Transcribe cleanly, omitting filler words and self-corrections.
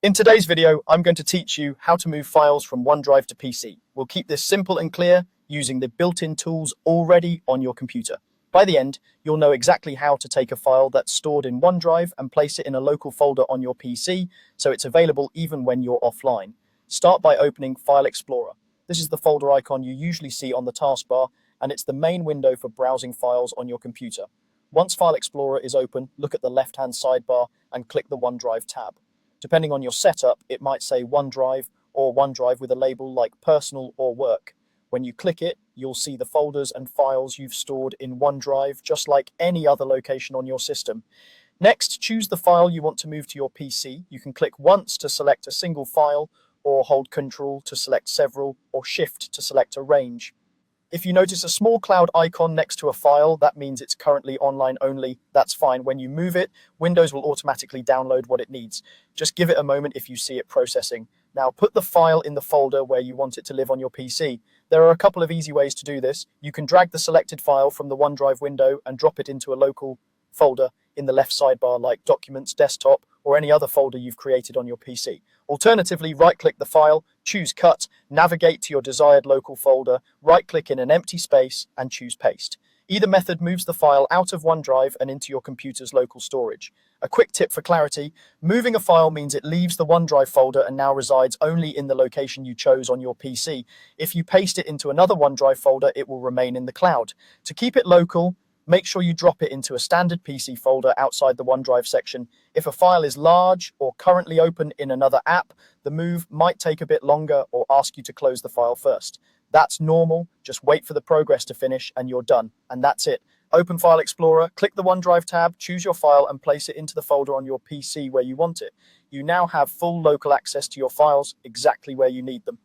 In today's video, I'm going to teach you how to move files from OneDrive to PC. We'll keep this simple and clear using the built-in tools already on your computer. By the end, you'll know exactly how to take a file that's stored in OneDrive and place it in a local folder on your PC so it's available even when you're offline. Start by opening File Explorer. This is the folder icon you usually see on the taskbar, and it's the main window for browsing files on your computer. Once File Explorer is open, look at the left-hand sidebar and click the OneDrive tab. Depending on your setup, it might say OneDrive or OneDrive with a label like Personal or Work. When you click it, you'll see the folders and files you've stored in OneDrive, just like any other location on your system. Next, choose the file you want to move to your PC. You can click once to select a single file, or hold Ctrl to select several, or Shift to select a range. If you notice a small cloud icon next to a file, that means it's currently online only. That's fine. When you move it, Windows will automatically download what it needs. Just give it a moment if you see it processing. Now put the file in the folder where you want it to live on your PC. There are a couple of easy ways to do this. You can drag the selected file from the OneDrive window and drop it into a local folder in the left sidebar like Documents, Desktop, or any other folder you've created on your PC. Alternatively, right-click the file, choose Cut, navigate to your desired local folder, right-click in an empty space, and choose Paste. Either method moves the file out of OneDrive and into your computer's local storage. A quick tip for clarity: moving a file means it leaves the OneDrive folder and now resides only in the location you chose on your PC. If you paste it into another OneDrive folder, it will remain in the cloud. To keep it local, make sure you drop it into a standard PC folder outside the OneDrive section. If a file is large or currently open in another app, the move might take a bit longer or ask you to close the file first. That's normal. Just wait for the progress to finish and you're done. And that's it. Open File Explorer, click the OneDrive tab, choose your file and place it into the folder on your PC where you want it. You now have full local access to your files exactly where you need them.